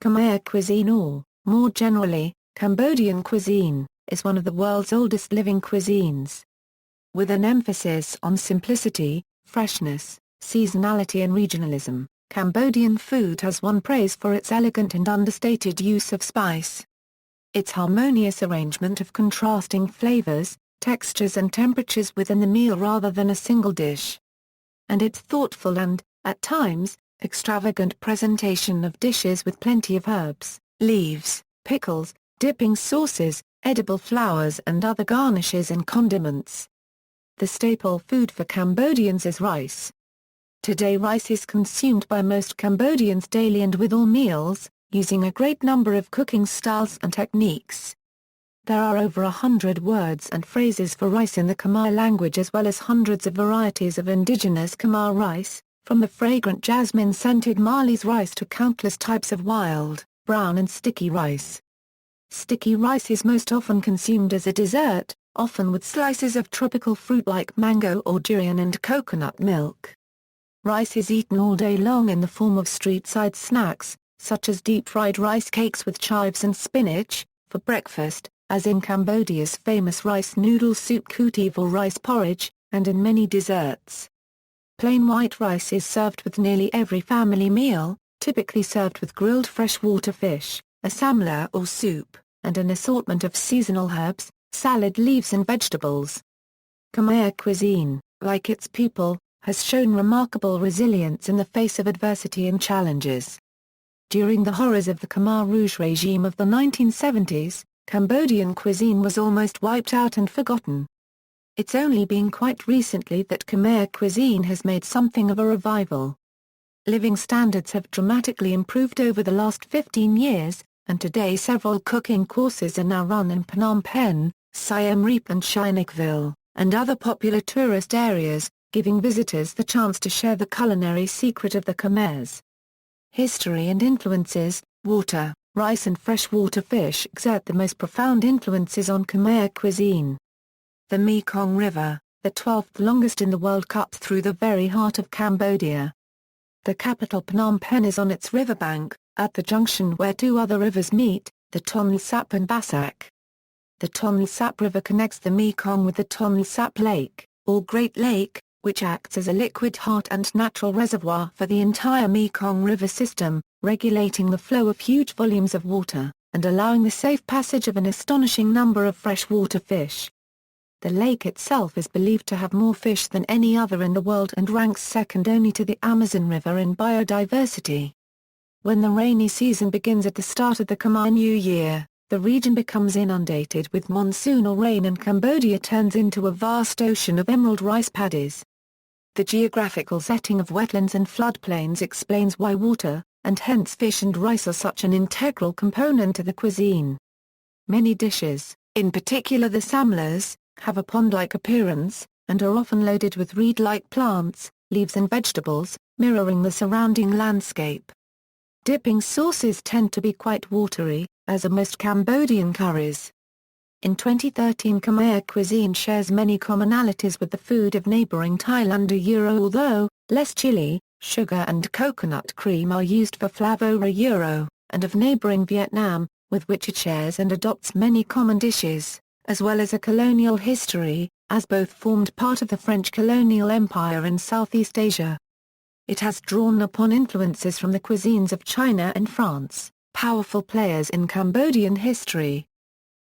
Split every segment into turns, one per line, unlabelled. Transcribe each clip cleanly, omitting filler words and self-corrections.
Khmer cuisine or, more generally, Cambodian cuisine, is one of the world's oldest living cuisines. With an emphasis on simplicity, freshness, seasonality and regionalism, Cambodian food has won praise for its elegant and understated use of spice. Its harmonious arrangement of contrasting flavors, textures and temperatures within the meal rather than a single dish. And its thoughtful and, at times, extravagant presentation of dishes with plenty of herbs, leaves, pickles, dipping sauces, edible flowers and other garnishes and condiments. The staple food for Cambodians is rice. Today rice is consumed by most Cambodians daily and with all meals, using a great number of cooking styles and techniques. There are over 100 words and phrases for rice in the Khmer language as well as hundreds of varieties of indigenous Khmer rice, from the fragrant jasmine-scented Marlies rice to countless types of wild, brown and sticky rice. Sticky rice is most often consumed as a dessert, often with slices of tropical fruit like mango or durian and coconut milk. Rice is eaten all day long in the form of street-side snacks, such as deep-fried rice cakes with chives and spinach, for breakfast, as in Cambodia's famous rice noodle soup kutiv or rice porridge, and in many desserts. Plain white rice is served with nearly every family meal, typically served with grilled freshwater fish, a samla or soup, and an assortment of seasonal herbs, salad leaves and vegetables. Khmer cuisine, like its people, has shown remarkable resilience in the face of adversity and challenges. During the horrors of the Khmer Rouge regime of the 1970s, Cambodian cuisine was almost wiped out and forgotten. It's only been quite recently that Khmer cuisine has made something of a revival. Living standards have dramatically improved over the last 15 years, and today several cooking courses are now run in Phnom Penh, Siem Reap and Sihanoukville, and other popular tourist areas, giving visitors the chance to share the culinary secret of the Khmers. History and influences. Water, rice and freshwater fish exert the most profound influences on Khmer cuisine. The Mekong River, the 12th longest in the world, cuts through the very heart of Cambodia. The capital Phnom Penh is on its riverbank, at the junction where two other rivers meet, the Tonle Sap and Bassac. The Tonle Sap River connects the Mekong with the Tonle Sap Lake, or Great Lake, which acts as a liquid heart and natural reservoir for the entire Mekong River system, regulating the flow of huge volumes of water, and allowing the safe passage of an astonishing number of freshwater fish. The lake itself is believed to have more fish than any other in the world and ranks second only to the Amazon River in biodiversity. When the rainy season begins at the start of the Khmer New Year, the region becomes inundated with monsoonal rain and Cambodia turns into a vast ocean of emerald rice paddies. The geographical setting of wetlands and floodplains explains why water, and hence fish and rice, are such an integral component to the cuisine. Many dishes, in particular the samlas, have a pond-like appearance, and are often loaded with reed-like plants, leaves and vegetables, mirroring the surrounding landscape. Dipping sauces tend to be quite watery, as are most Cambodian curries. In 2013, Khmer cuisine shares many commonalities with the food of neighbouring Thailand, although less chili, sugar and coconut cream are used for flavours, and of neighbouring Vietnam, with which it shares and adopts many common dishes, as well as a colonial history, as both formed part of the French colonial empire in Southeast Asia. It has drawn upon influences from the cuisines of China and France, powerful players in Cambodian history.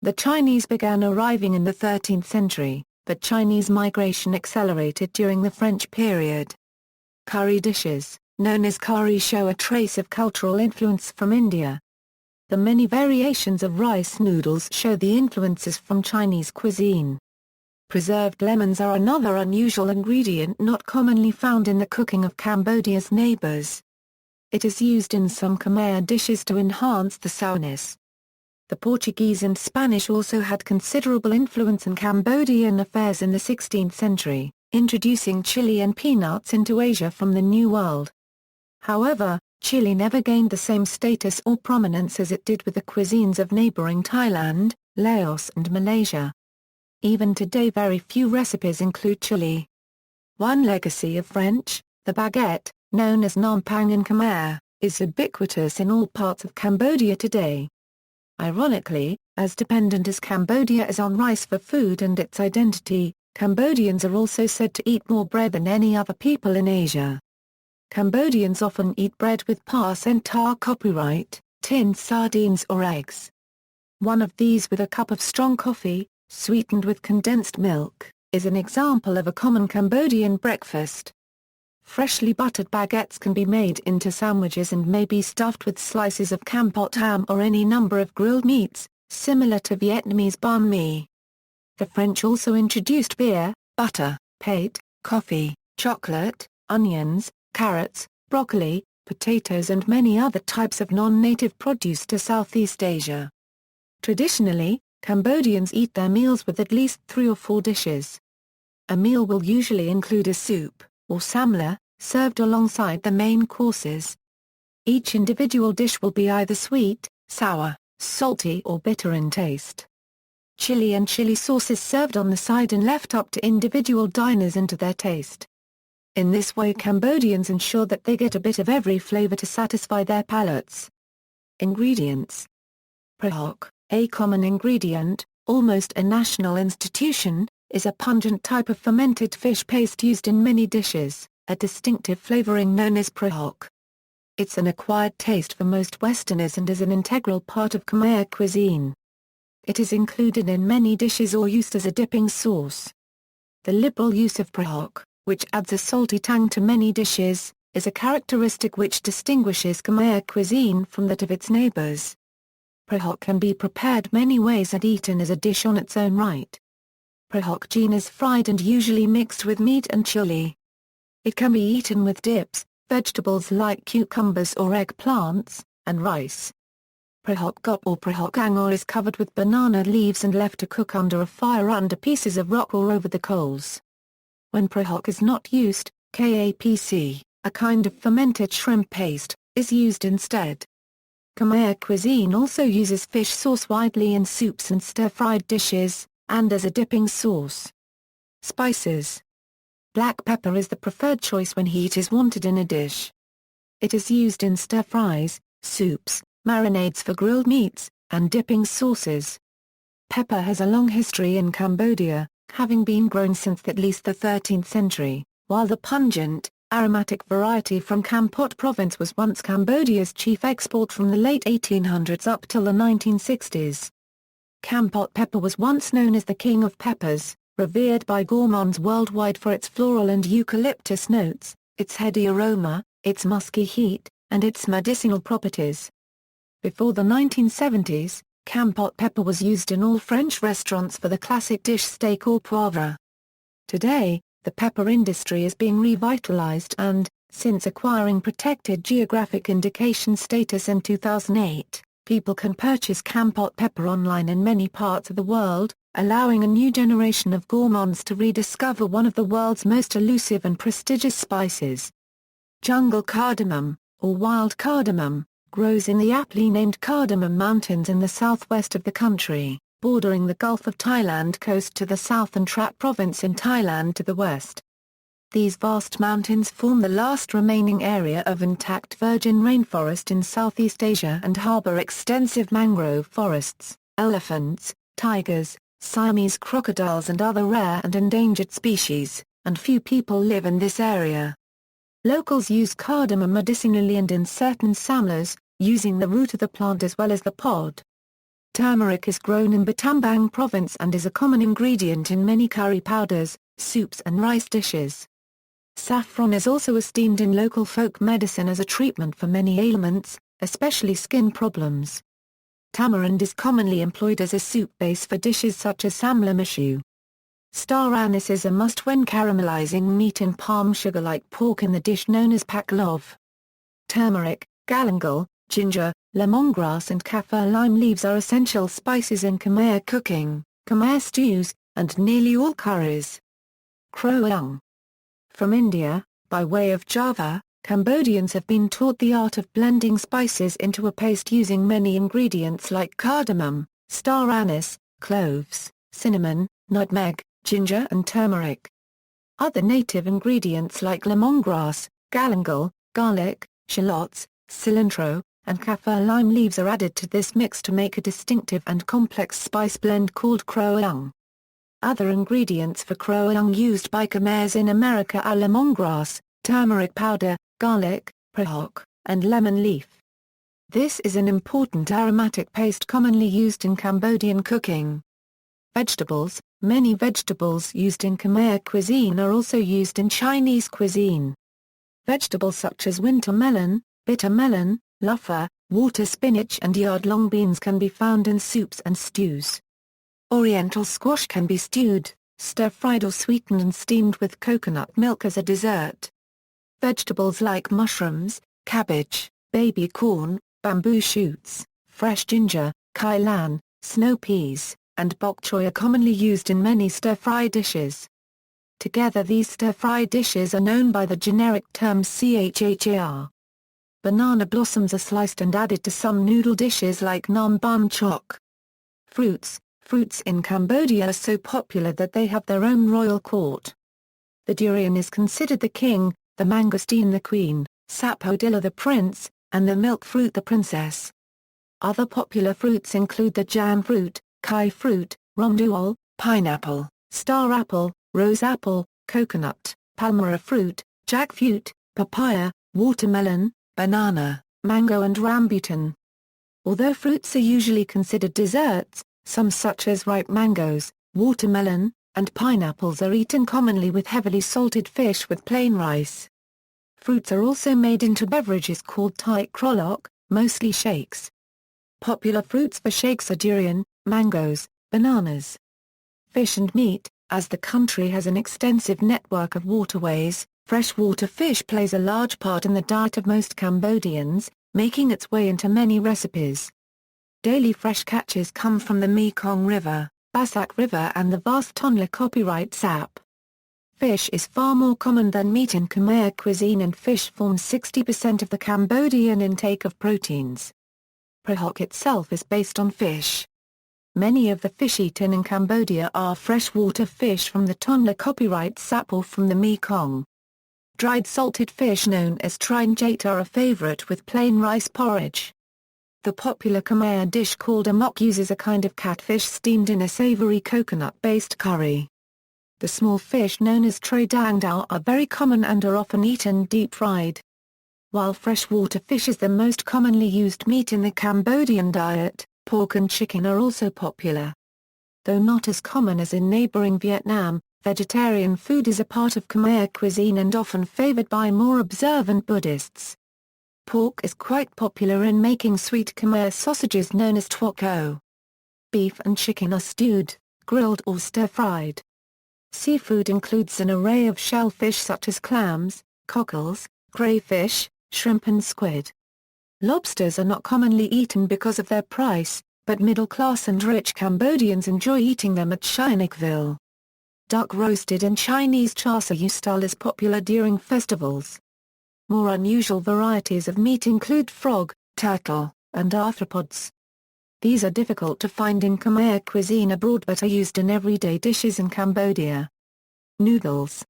The Chinese began arriving in the 13th century, but Chinese migration accelerated during the French period. Curry dishes, known as curry, show a trace of cultural influence from India. The many variations of rice noodles show the influences from Chinese cuisine. Preserved lemons are another unusual ingredient not commonly found in the cooking of Cambodia's neighbours. It is used in some Khmer dishes to enhance the sourness. The Portuguese and Spanish also had considerable influence in Cambodian affairs in the 16th century, introducing chili and peanuts into Asia from the New World. However, chili never gained the same status or prominence as it did with the cuisines of neighbouring Thailand, Laos and Malaysia. Even today very few recipes include chili. One legacy of French, the baguette, known as nampang in Khmer, is ubiquitous in all parts of Cambodia today. Ironically, as dependent as Cambodia is on rice for food and its identity, Cambodians are also said to eat more bread than any other people in Asia. Cambodians often eat bread with pas entar copyright, tinned sardines or eggs. One of these with a cup of strong coffee, sweetened with condensed milk, is an example of a common Cambodian breakfast. Freshly buttered baguettes can be made into sandwiches and may be stuffed with slices of campot ham or any number of grilled meats, similar to Vietnamese banh mi. The French also introduced beer, butter, pate, coffee, chocolate, onions, carrots, broccoli, potatoes and many other types of non-native produce to Southeast Asia. Traditionally, Cambodians eat their meals with at least 3 or 4 dishes. A meal will usually include a soup, or samla, served alongside the main courses. Each individual dish will be either sweet, sour, salty or bitter in taste. Chili and chili sauce is served on the side and left up to individual diners and to their taste. In this way Cambodians ensure that they get a bit of every flavor to satisfy their palates. Ingredients. Prahok, a common ingredient, almost a national institution, is a pungent type of fermented fish paste used in many dishes, a distinctive flavoring known as prahok. It's an acquired taste for most Westerners and is an integral part of Khmer cuisine. It is included in many dishes or used as a dipping sauce. The liberal use of prahok, which adds a salty tang to many dishes, is a characteristic which distinguishes Khmer cuisine from that of its neighbors. Prahok can be prepared many ways and eaten as a dish on its own right. Prahok gene is fried and usually mixed with meat and chili. It can be eaten with dips, vegetables like cucumbers or eggplants, and rice. Prahok gop or prahok angor is covered with banana leaves and left to cook under a fire under pieces of rock or over the coals. When prahok is not used, kapc, a kind of fermented shrimp paste, is used instead. Khmer cuisine also uses fish sauce widely in soups and stir-fried dishes, and as a dipping sauce. Spices. Black pepper is the preferred choice when heat is wanted in a dish. It is used in stir-fries, soups, marinades for grilled meats, and dipping sauces. Pepper has a long history in Cambodia, having been grown since at least the 13th century, while the pungent, aromatic variety from Kampot province was once Cambodia's chief export from the late 1800s up till the 1960s. Kampot pepper was once known as the king of peppers, revered by gourmands worldwide for its floral and eucalyptus notes, its heady aroma, its musky heat, and its medicinal properties. Before the 1970s, Kampot pepper was used in all French restaurants for the classic dish steak au poivre. Today, the pepper industry is being revitalized and, since acquiring protected geographic indication status in 2008, people can purchase Kampot pepper online in many parts of the world, allowing a new generation of gourmands to rediscover one of the world's most elusive and prestigious spices. Jungle cardamom, or wild cardamom, grows in the aptly named Cardamom Mountains in the southwest of the country, bordering the Gulf of Thailand coast to the south and Trat province in Thailand to the west. These vast mountains form the last remaining area of intact virgin rainforest in Southeast Asia and harbor extensive mangrove forests, elephants, tigers, Siamese crocodiles and other rare and endangered species, and few people live in this area. Locals use cardamom medicinally and in certain samlas, using the root of the plant as well as the pod. Turmeric is grown in Battambang province and is a common ingredient in many curry powders, soups and rice dishes. Saffron is also esteemed in local folk medicine as a treatment for many ailments, especially skin problems. Tamarind is commonly employed as a soup base for dishes such as samla mishu. Star anise is a must when caramelizing meat in palm sugar like pork in the dish known as paklov. Turmeric, galangal, ginger, lemongrass and kaffir lime leaves are essential spices in Khmer cooking, Khmer stews, and nearly all curries. Kroung. From India, by way of Java, Cambodians have been taught the art of blending spices into a paste using many ingredients like cardamom, star anise, cloves, cinnamon, nutmeg, ginger and turmeric. Other native ingredients like lemongrass, galangal, garlic, shallots, cilantro, and kaffir lime leaves are added to this mix to make a distinctive and complex spice blend called croyang. Other ingredients for croyang used by Khmers in America are lemongrass, turmeric powder, garlic, prahok, and lemon leaf. This is an important aromatic paste commonly used in Cambodian cooking. Vegetables. Many vegetables used in Khmer cuisine are also used in Chinese cuisine. Vegetables such as winter melon, bitter melon, luffa, water spinach and yard-long beans can be found in soups and stews. Oriental squash can be stewed, stir-fried or sweetened and steamed with coconut milk as a dessert. Vegetables like mushrooms, cabbage, baby corn, bamboo shoots, fresh ginger, kai lan, snow peas, and bok choy are commonly used in many stir-fry dishes. Together these stir-fry dishes are known by the generic terms chhar. Banana blossoms are sliced and added to some noodle dishes like nam bun chok. Fruits. Fruits in Cambodia are so popular that they have their own royal court. The durian is considered the king, the mangosteen the queen, sapodilla the prince, and the milk fruit the princess. Other popular fruits include the jan fruit, kai fruit, romduol, pineapple, star apple, rose apple, coconut, palmyra fruit, jackfruit, papaya, watermelon, banana, mango and rambutan. Although fruits are usually considered desserts, some such as ripe mangoes, watermelon, and pineapples are eaten commonly with heavily salted fish with plain rice. Fruits are also made into beverages called thai krolok, mostly shakes. Popular fruits for shakes are durian, mangoes, bananas. Fish and meat. As the country has an extensive network of waterways, freshwater fish plays a large part in the diet of most Cambodians, making its way into many recipes. Daily fresh catches come from the Mekong River, Basak River and the vast Tonle copyright sap. Fish is far more common than meat in Khmer cuisine and fish forms 60% of the Cambodian intake of proteins. Prahok itself is based on fish. Many of the fish eaten in Cambodia are freshwater fish from the Tonle copyright sap or from the Mekong. Dried salted fish known as trinjate are a favorite with plain rice porridge. The popular Khmer dish called amok uses a kind of catfish steamed in a savory coconut-based curry. The small fish known as troy dang dao are very common and are often eaten deep-fried. While freshwater fish is the most commonly used meat in the Cambodian diet, pork and chicken are also popular. Though not as common as in neighboring Vietnam, vegetarian food is a part of Khmer cuisine and often favored by more observant Buddhists. Pork is quite popular in making sweet Khmer sausages known as tuok o. Beef and chicken are stewed, grilled or stir-fried. Seafood includes an array of shellfish such as clams, cockles, crayfish, shrimp and squid. Lobsters are not commonly eaten because of their price, but middle-class and rich Cambodians enjoy eating them at Chinikville. Duck roasted in Chinese char siu style is popular during festivals. More unusual varieties of meat include frog, turtle, and arthropods. These are difficult to find in Khmer cuisine abroad but are used in everyday dishes in Cambodia. Noodles.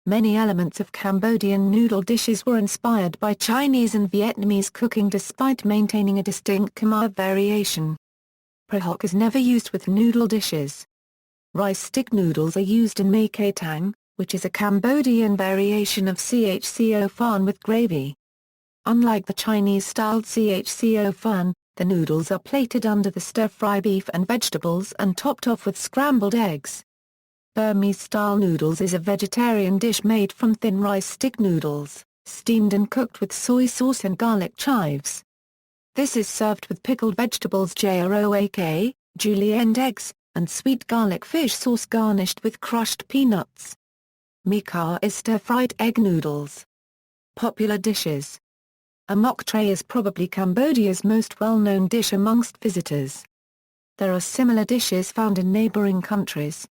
Many elements of Cambodian noodle dishes were inspired by Chinese and Vietnamese cooking despite maintaining a distinct Khmer variation. Prahok is never used with noodle dishes. Rice stick noodles are used in mae kai tang, which is a Cambodian variation of chco phan with gravy. Unlike the Chinese-styled chco phan, the noodles are plated under the stir-fry beef and vegetables and topped off with scrambled eggs. Burmese-style noodles is a vegetarian dish made from thin rice stick noodles, steamed and cooked with soy sauce and garlic chives. This is served with pickled vegetables jroak, julienne eggs, and sweet garlic fish sauce garnished with crushed peanuts. Mika is stir-fried egg noodles. Popular dishes. A mok tray is probably Cambodia's most well-known dish amongst visitors. There are similar dishes found in neighboring countries.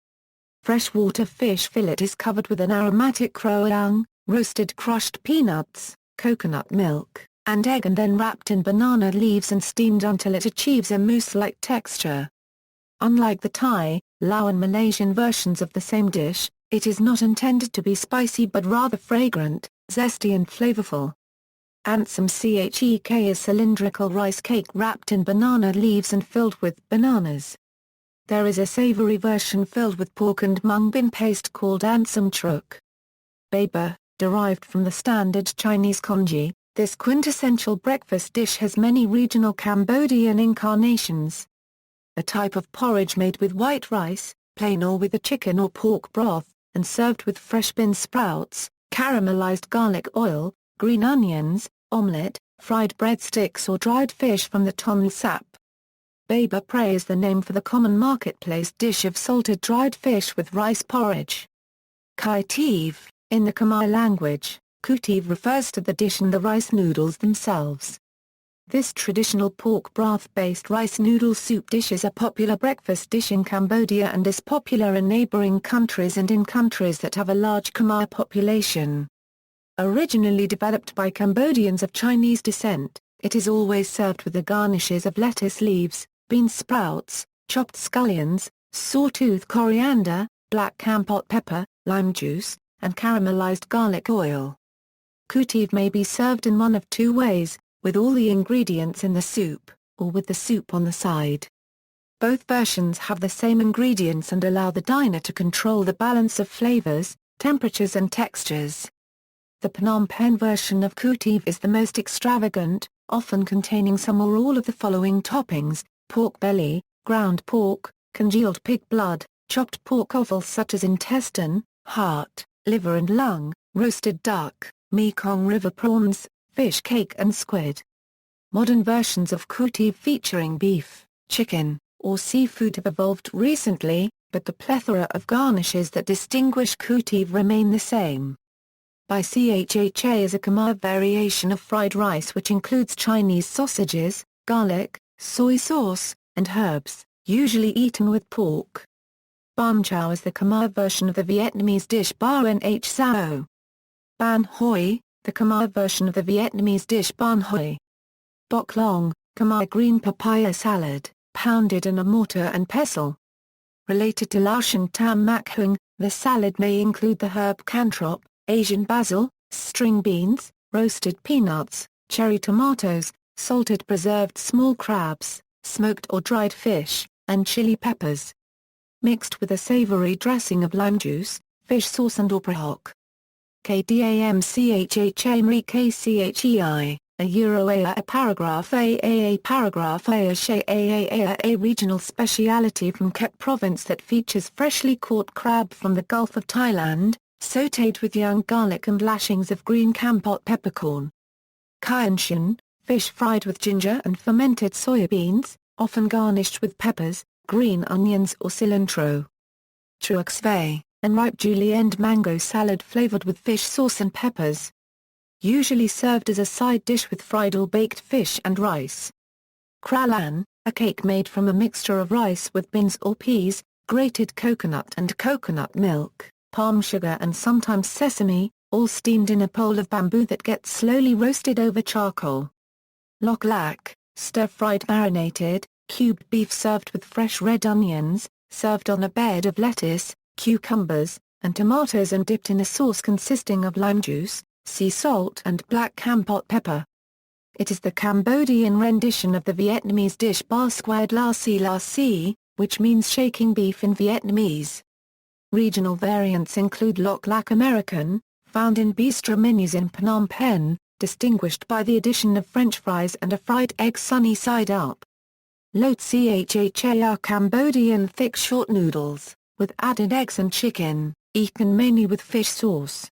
Freshwater fish fillet is covered with an aromatic croyang, roasted crushed peanuts, coconut milk, and egg and then wrapped in banana leaves and steamed until it achieves a mousse-like texture. Unlike the Thai, Lao and Malaysian versions of the same dish, it is not intended to be spicy but rather fragrant, zesty and flavorful. Ansam chek is cylindrical rice cake wrapped in banana leaves and filled with bananas. There is a savory version filled with pork and mung bean paste called ansam truk. Baba, derived from the standard Chinese congee, this quintessential breakfast dish has many regional Cambodian incarnations. A type of porridge made with white rice, plain or with a chicken or pork broth, and served with fresh bean sprouts, caramelized garlic oil, green onions, omelette, fried breadsticks or dried fish from the ton sap. Baba prey is the name for the common marketplace dish of salted dried fish with rice porridge. Kai tiv, in the Khmer language, kutiv refers to the dish and the rice noodles themselves. This traditional pork broth-based rice noodle soup dish is a popular breakfast dish in Cambodia and is popular in neighboring countries and in countries that have a large Khmer population. Originally developed by Cambodians of Chinese descent, it is always served with the garnishes of lettuce leaves, bean sprouts, chopped scallions, sawtooth coriander, black kampot pepper, lime juice, and caramelized garlic oil. Kutiv may be served in one of two ways, with all the ingredients in the soup, or with the soup on the side. Both versions have the same ingredients and allow the diner to control the balance of flavors, temperatures and textures. The Phnom Penh version of kutiv is the most extravagant, often containing some or all of the following toppings: pork belly, ground pork, congealed pig blood, chopped pork offals such as intestine, heart, liver and lung, roasted duck, Mekong River prawns, fish cake and squid. Modern versions of kutiv featuring beef, chicken, or seafood have evolved recently, but the plethora of garnishes that distinguish kutiv remain the same. Bai chha is a Khmer variation of fried rice which includes Chinese sausages, garlic, soy sauce, and herbs, usually eaten with pork. Bam chao is the Khmer version of the Vietnamese dish Ban H Sao. Ban Hoi, the Khmer version of the Vietnamese dish Ban Hoi. Bok Long, Khmer green papaya salad, pounded in a mortar and pestle. Related to Laotian tam mak hung, the salad may include the herb cantrop, Asian basil, string beans, roasted peanuts, cherry tomatoes, salted preserved small crabs, smoked or dried fish, and chili peppers. Mixed with a savory dressing of lime juice, fish sauce and oprahok. Kdamchha kchei, a Euro a paragraph a paragraph a regional speciality from Kep province that features freshly caught crab from the Gulf of Thailand, sautéed with young garlic and lashings of green kampot peppercorn. Kyanshan, fish fried with ginger and fermented soybeans, often garnished with peppers, green onions or cilantro. Truok Sve, and ripe julienne mango salad flavored with fish sauce and peppers. Usually served as a side dish with fried or baked fish and rice. Kralan, a cake made from a mixture of rice with beans or peas, grated coconut and coconut milk, palm sugar and sometimes sesame, all steamed in a pole of bamboo that gets slowly roasted over charcoal. Lok lak, stir-fried marinated, cubed beef served with fresh red onions, served on a bed of lettuce, cucumbers, and tomatoes and dipped in a sauce consisting of lime juice, sea salt and black kampot pepper. It is the Cambodian rendition of the Vietnamese dish Ba Squared La Si, which means shaking beef in Vietnamese. Regional variants include Lok lak American, found in bistro menus in Phnom Penh, distinguished by the addition of French fries and a fried egg sunny side up. Lot Chha are Cambodian thick short noodles, with added eggs and chicken, eaten mainly with fish sauce.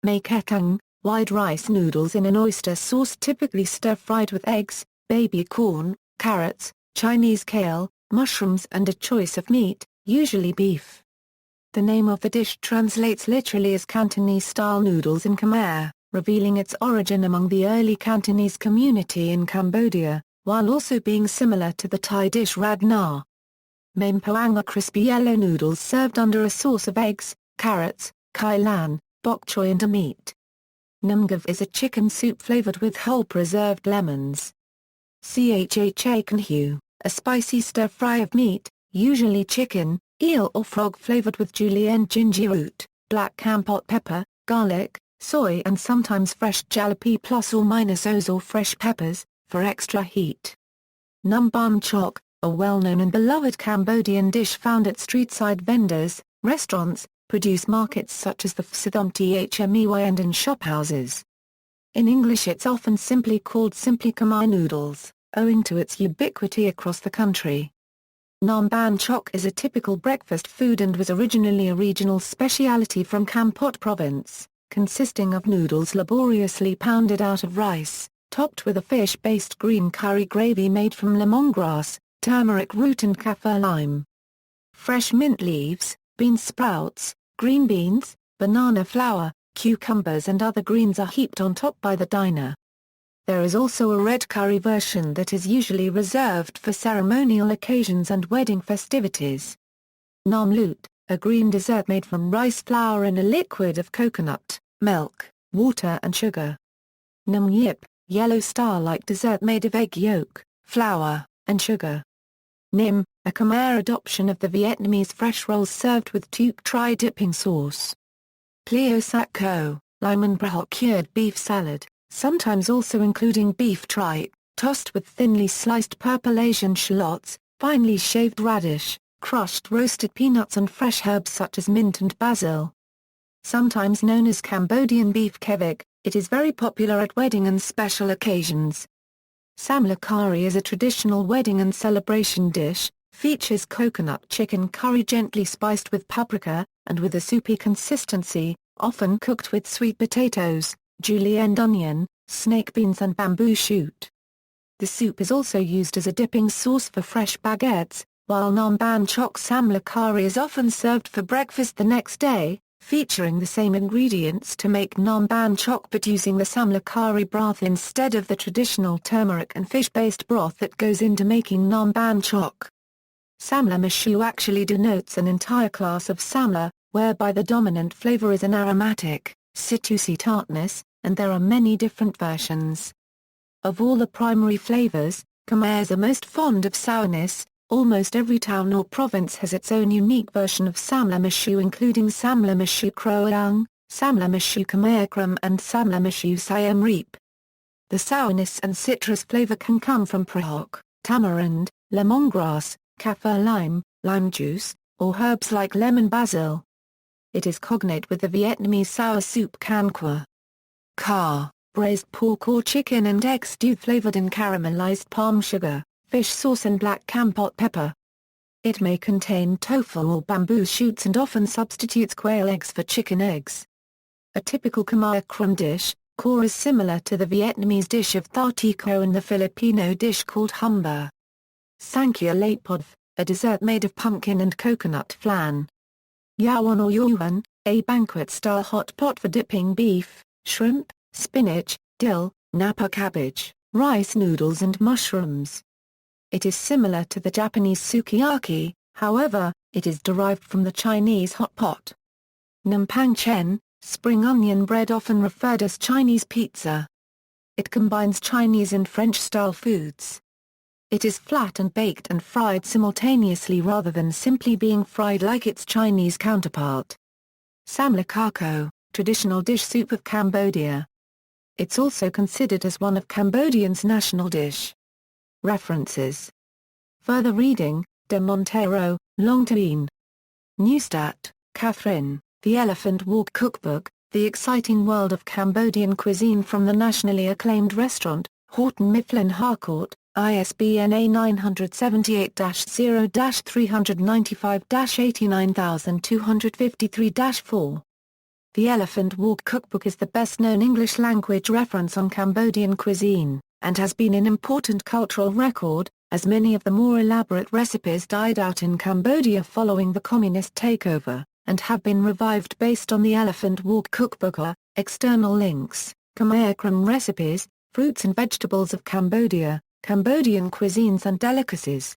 Mae Kekang, wide rice noodles in an oyster sauce typically stir-fried with eggs, baby corn, carrots, Chinese kale, mushrooms and a choice of meat, usually beef. The name of the dish translates literally as Cantonese-style noodles in Khmer, revealing its origin among the early Cantonese community in Cambodia, while also being similar to the Thai dish Rad Na. Maem Poang are crispy yellow noodles served under a sauce of eggs, carrots, kai lan, bok choy and a meat. Numgav is a chicken soup flavored with whole preserved lemons. Chha Kanhu, a spicy stir-fry of meat, usually chicken, eel or frog flavored with julienne ginger root, black kampot pepper, garlic, soy and sometimes fresh jalapeno plus or minus O's or fresh peppers, for extra heat. Nam Ban Chok, a well-known and beloved Cambodian dish found at street-side vendors, restaurants, produce markets such as the Phsithom Thmy and in shophouses. In English it's often simply called Khmer noodles, owing to its ubiquity across the country. Nam Ban Chok is a typical breakfast food and was originally a regional speciality from Kampot province, consisting of noodles laboriously pounded out of rice, topped with a fish-based green curry gravy made from lemongrass, turmeric root and kaffir lime. Fresh mint leaves, bean sprouts, green beans, banana flour, cucumbers and other greens are heaped on top by the diner. There is also a red curry version that is usually reserved for ceremonial occasions and wedding festivities. Nam Lut, a green dessert made from rice flour in a liquid of coconut, milk, water and sugar. Nam Yip, yellow star-like dessert made of egg yolk, flour, and sugar. Nim, a Khmer adoption of the Vietnamese fresh rolls served with tuc tri dipping sauce. Pleo Sac Co, lime and brahok cured beef salad, sometimes also including beef tripe, tossed with thinly sliced purple Asian shallots, finely shaved radish, crushed roasted peanuts and fresh herbs such as mint and basil. Sometimes known as Cambodian beef kevik, it is very popular at wedding and special occasions. Samla curry is a traditional wedding and celebration dish, features coconut chicken curry gently spiced with paprika, and with a soupy consistency, often cooked with sweet potatoes, julienne onion, snake beans and bamboo shoot. The soup is also used as a dipping sauce for fresh baguettes, while Nam Ban Chok Samla curry is often served for breakfast the next day, featuring the same ingredients to make Nam Ban Chok but using the Samla curry broth instead of the traditional turmeric and fish-based broth that goes into making Nam Ban Chok. Samla Mashu actually denotes an entire class of samla, whereby the dominant flavor is an aromatic, citrusy tartness, and there are many different versions. Of all the primary flavors, Khmers are most fond of sourness. Almost every town or province has its own unique version of Samla Mashu including Samla Mashu Kroang, Samla Mashu Khmer Kram and Samla Mashu Siam Reap. The sourness and citrus flavor can come from prahok, tamarind, lemongrass, kaffir lime, lime juice, or herbs like lemon basil. It is cognate with the Vietnamese sour soup can qua. Car, braised pork or chicken and egg stew flavored in caramelized palm sugar, fish sauce and black Kampot pepper. It may contain tofu or bamboo shoots and often substitutes quail eggs for chicken eggs. A typical Khmer Kram dish, core is similar to the Vietnamese dish of tha tico and the Filipino dish called humba. Sankia Lapodv, a dessert made of pumpkin and coconut flan. Yawan or Yuan, a banquet-style hot pot for dipping beef, shrimp, spinach, dill, napa cabbage, rice noodles and mushrooms. It is similar to the Japanese sukiyaki, however, it is derived from the Chinese hot pot. Nampang Chen, spring onion bread often referred as Chinese pizza. It combines Chinese and French-style foods. It is flat and baked and fried simultaneously rather than simply being fried like its Chinese counterpart. Samla Kako, traditional dish soup of Cambodia. It's also considered as one of Cambodians' national dish. References. Further reading, De Montero, Longtabine. Neustadt, Catherine, The Elephant Walk Cookbook, The Exciting World of Cambodian Cuisine from the nationally acclaimed restaurant, Horton Mifflin Harcourt, ISBN A978-0-395-89253-4. The Elephant Walk Cookbook is the best-known English-language reference on Cambodian cuisine, and has been an important cultural record, as many of the more elaborate recipes died out in Cambodia following the communist takeover, and have been revived based on the Elephant Walk Cookbook. External links, Khmer Kram recipes, fruits and vegetables of Cambodia, Cambodian cuisines and delicacies.